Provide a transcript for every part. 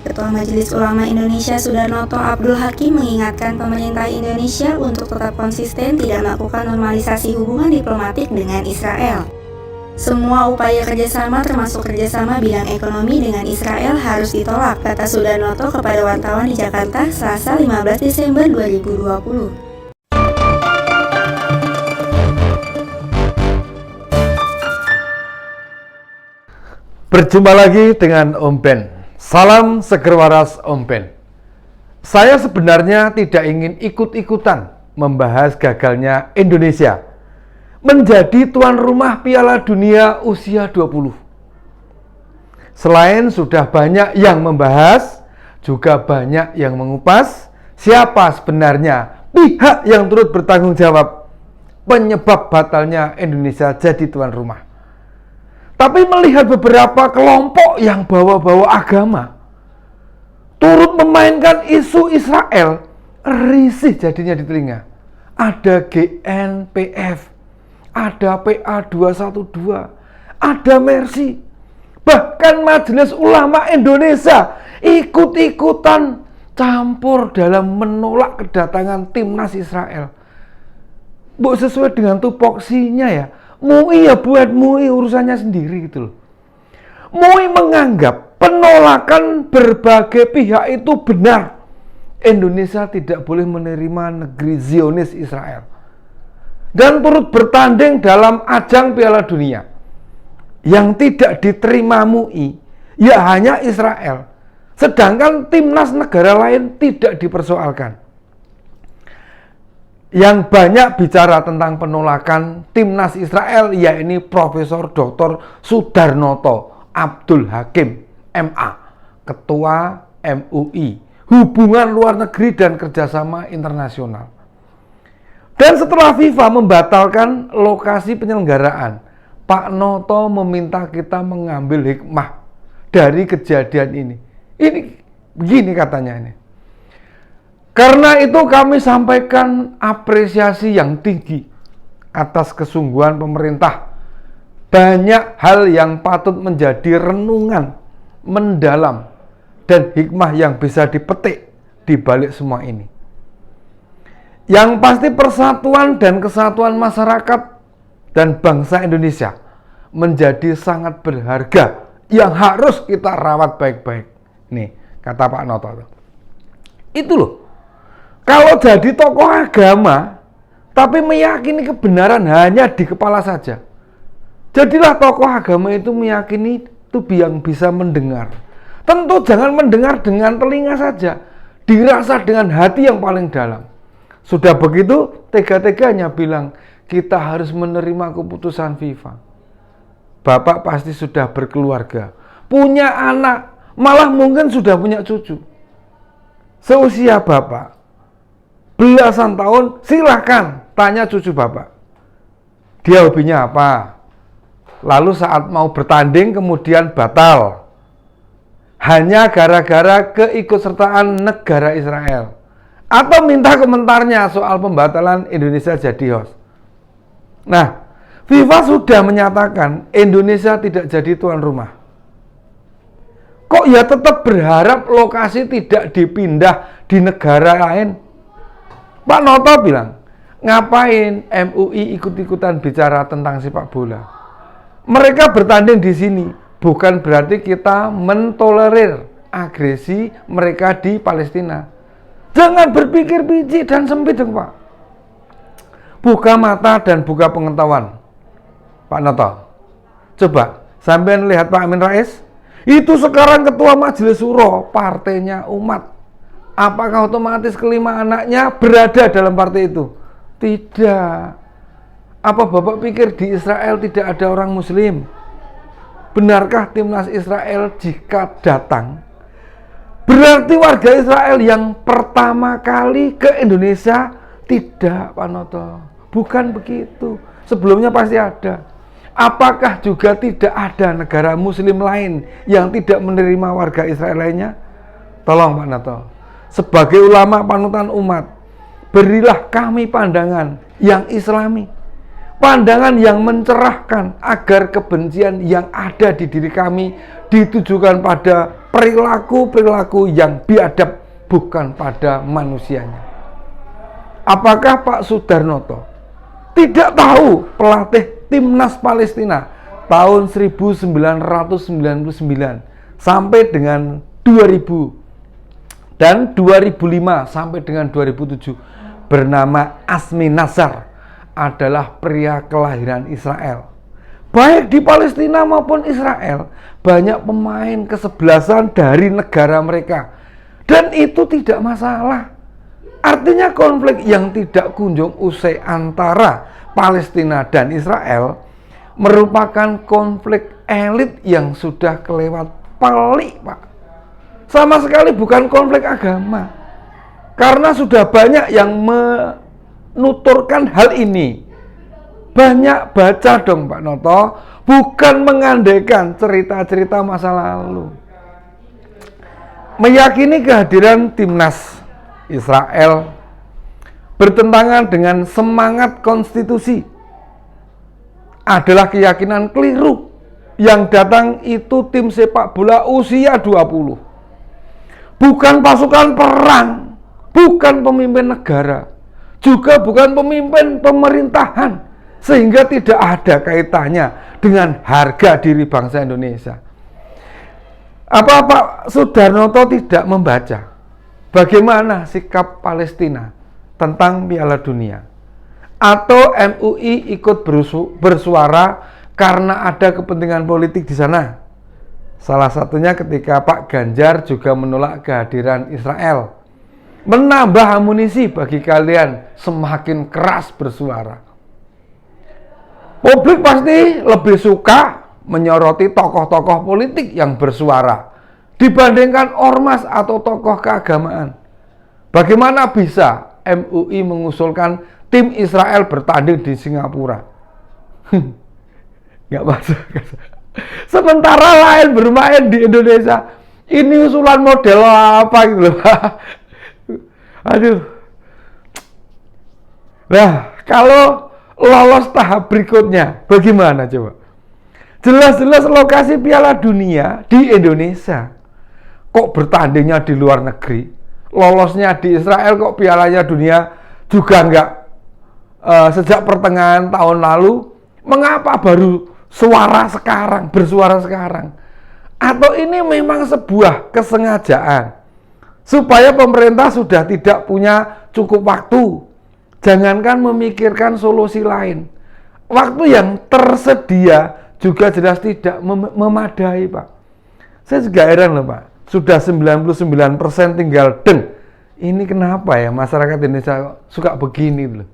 Ketua Majelis Ulama Indonesia Sudarnoto Abdul Hakim mengingatkan pemerintah Indonesia untuk tetap konsisten tidak melakukan normalisasi hubungan diplomatik dengan Israel. Semua upaya kerjasama termasuk kerjasama bidang ekonomi dengan Israel harus ditolak, kata Sudarnoto kepada wartawan di Jakarta Selasa 15 Desember 2020. Berjumpa lagi dengan Om Ben. Salam seger waras Om Ben. Saya sebenarnya tidak ingin ikut-ikutan membahas gagalnya Indonesia menjadi tuan rumah Piala Dunia usia 20. Selain sudah banyak yang membahas, juga banyak yang mengupas siapa sebenarnya pihak yang turut bertanggung jawab penyebab batalnya Indonesia jadi tuan rumah. Tapi melihat beberapa kelompok yang bawa-bawa agama turut memainkan isu Israel, risih jadinya di telinga. Ada GNPF, ada PA212, ada Mercy, bahkan Majelis Ulama Indonesia ikut-ikutan campur dalam menolak kedatangan timnas Israel. Sesuai dengan tupoksinya ya, MUI ya buat MUI urusannya sendiri gitu loh. MUI menganggap penolakan berbagai pihak itu benar. Indonesia tidak boleh menerima negeri Zionis Israel. Dan turut bertanding dalam ajang Piala Dunia. Yang tidak diterima MUI ya hanya Israel. Sedangkan timnas negara lain tidak dipersoalkan. Yang banyak bicara tentang penolakan timnas Israel yakni Profesor Dr. Sudarnoto Abdul Hakim, MA, Ketua MUI, Hubungan Luar Negeri dan Kerjasama Internasional. Dan setelah FIFA membatalkan lokasi penyelenggaraan, Pak Noto meminta kita mengambil hikmah dari kejadian ini. Ini begini katanya ini. Karena itu kami sampaikan apresiasi yang tinggi atas kesungguhan pemerintah. Banyak hal yang patut menjadi renungan mendalam dan hikmah yang bisa dipetik di balik semua ini. Yang pasti persatuan dan kesatuan masyarakat dan bangsa Indonesia menjadi sangat berharga yang harus kita rawat baik-baik. Nih, kata Pak Noto. Itu loh. Kalau jadi tokoh agama, tapi meyakini kebenaran hanya di kepala saja. Jadilah tokoh agama itu meyakini itu yang bisa mendengar. Tentu jangan mendengar dengan telinga saja, dirasa dengan hati yang paling dalam. Sudah begitu, tega-teganya bilang, kita harus menerima keputusan FIFA. Bapak pasti sudah berkeluarga, punya anak, malah mungkin sudah punya cucu. Seusia Bapak, belasan tahun, silahkan tanya cucu Bapak. Dia hobinya apa? Lalu saat mau bertanding kemudian batal. Hanya gara-gara keikutsertaan negara Israel. Atau minta komentarnya soal pembatalan Indonesia jadi host. Nah, FIFA sudah menyatakan Indonesia tidak jadi tuan rumah. Kok ya tetap berharap lokasi tidak dipindah di negara lain? Pak Noto bilang, ngapain MUI ikut-ikutan bicara tentang sepak bola? Mereka bertanding di sini, bukan berarti kita mentolerir agresi mereka di Palestina. Jangan berpikir picik dan sempit dong Pak. Buka mata dan buka pengetahuan. Pak Noto, coba sampean lihat Pak Amin Rais, itu sekarang ketua Majelis Syuro, partainya umat. Apakah otomatis kelima anaknya berada dalam partai itu? Tidak. Apa Bapak pikir di Israel tidak ada orang Muslim? Benarkah timnas Israel jika datang berarti warga Israel yang pertama kali ke Indonesia? Tidak, Pak Noto. Bukan begitu. Sebelumnya pasti ada. Apakah juga tidak ada negara Muslim lain yang tidak menerima warga Israel lainnya? Tolong Pak Noto. Sebagai ulama panutan umat, berilah kami pandangan yang islami. pandangan yang mencerahkan agar kebencian yang ada di diri kami ditujukan pada perilaku-perilaku yang biadab, bukan pada manusianya. Apakah Pak Sudarnoto tidak tahu pelatih Timnas Palestina tahun 1999 sampai dengan 2000 dan 2005 sampai dengan 2007 bernama Azmi Nazar adalah pria kelahiran Israel? Baik di Palestina maupun Israel, banyak pemain kesebelasan dari negara mereka, dan itu tidak masalah. Artinya konflik yang tidak kunjung usai antara Palestina dan Israel merupakan konflik elit yang sudah kelewat pelik, Pak. Sama sekali bukan konflik agama. Karena sudah banyak yang menuturkan hal ini. Banyak baca dong Pak Noto, bukan mengandaikan cerita-cerita masa lalu. Meyakini kehadiran timnas Israel bertentangan dengan semangat konstitusi adalah keyakinan keliru. Yang datang itu tim sepak bola usia 20. Bukan pasukan perang, bukan pemimpin negara, juga bukan pemimpin pemerintahan, sehingga tidak ada kaitannya dengan harga diri bangsa Indonesia. Apa Pak Sudarnoto tidak membaca bagaimana sikap Palestina tentang Piala Dunia? Atau MUI ikut bersuara karena ada kepentingan politik di sana? Salah satunya ketika Pak Ganjar juga menolak kehadiran Israel. Menambah amunisi bagi kalian semakin keras bersuara. Publik pasti lebih suka menyoroti tokoh-tokoh politik yang bersuara dibandingkan ormas atau tokoh keagamaan. Bagaimana bisa MUI mengusulkan tim Israel bertanding di Singapura? Nggak masuk. Sementara lain bermain di Indonesia. Ini usulan model apa gitu loh, Pak? Aduh. Nah, kalau lolos tahap berikutnya, bagaimana coba? Jelas-jelas lokasi Piala Dunia di Indonesia. Kok bertandingnya di luar negeri? Lolosnya di Israel, kok Pialanya Dunia juga enggak sejak pertengahan tahun lalu? Mengapa baru bersuara sekarang? Atau ini memang sebuah kesengajaan supaya pemerintah sudah tidak punya cukup waktu, jangankan memikirkan solusi lain, waktu yang tersedia juga jelas tidak memadai, Pak. Saya juga heran loh, Pak. Sudah 99% tinggal deng. Ini kenapa ya masyarakat Indonesia suka begini loh.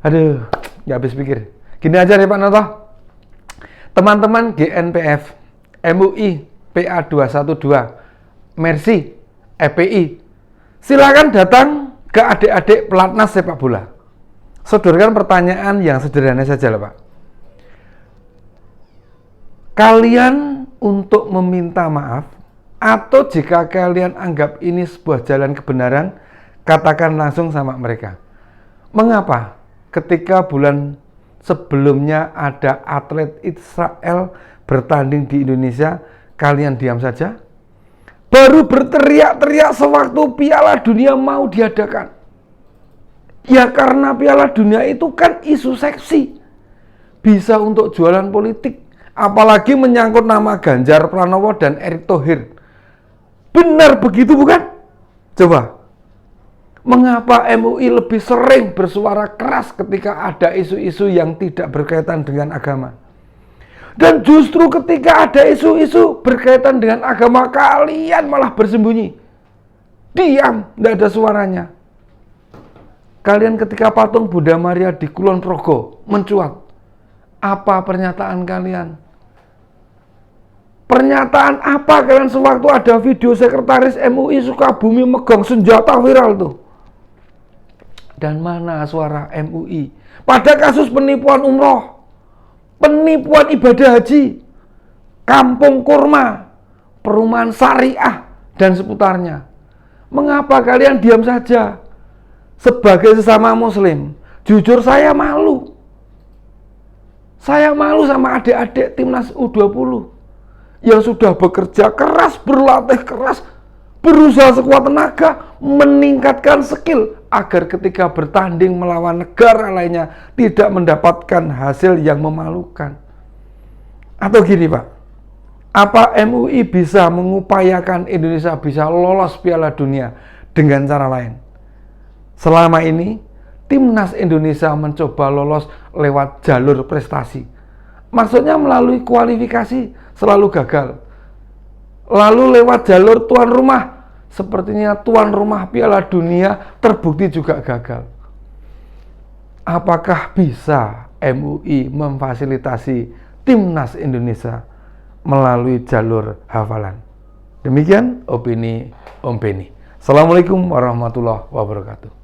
Aduh, nggak habis pikir. Gini aja deh Pak Noto. Teman-teman GNPF, MUI, PA212, Mercy, FPI, silakan datang ke adik-adik pelatnas sepak bola. Sodorkan pertanyaan yang sederhana saja lah Pak. Kalian untuk meminta maaf, atau jika kalian anggap ini sebuah jalan kebenaran, katakan langsung sama mereka. Mengapa ketika bulan sebelumnya ada atlet Israel bertanding di Indonesia, kalian diam saja? Baru berteriak-teriak sewaktu Piala Dunia mau diadakan. Ya karena Piala Dunia itu kan isu seksi, bisa untuk jualan politik, apalagi menyangkut nama Ganjar Pranowo dan Erick Thohir. Benar begitu bukan? Coba, mengapa MUI lebih sering bersuara keras ketika ada isu-isu yang tidak berkaitan dengan agama? Dan justru ketika ada isu-isu berkaitan dengan agama, kalian malah bersembunyi, diam, tidak ada suaranya. Kalian ketika patung Bunda Maria di Kulon Progo mencuat, apa pernyataan kalian? Pernyataan apa kalian sewaktu ada video sekretaris MUI Sukabumi megang senjata viral tuh? Dan mana suara MUI pada kasus penipuan umroh, penipuan ibadah haji, kampung kurma, perumahan syariah, dan seputarnya? Mengapa kalian diam saja? Sebagai sesama muslim, jujur saya malu. Saya malu sama adik-adik timnas U20 yang sudah bekerja keras, berlatih keras, berusaha sekuat tenaga, meningkatkan skill agar ketika bertanding melawan negara lainnya tidak mendapatkan hasil yang memalukan. Atau gini Pak, apa MUI bisa mengupayakan Indonesia bisa lolos Piala Dunia dengan cara lain? Selama ini, timnas Indonesia mencoba lolos lewat jalur prestasi. Maksudnya melalui kualifikasi selalu gagal. Lalu lewat jalur tuan rumah, sepertinya tuan rumah Piala Dunia terbukti juga gagal. Apakah bisa MUI memfasilitasi timnas Indonesia melalui jalur hafalan? Demikian opini Om Beni. Assalamualaikum warahmatullahi wabarakatuh.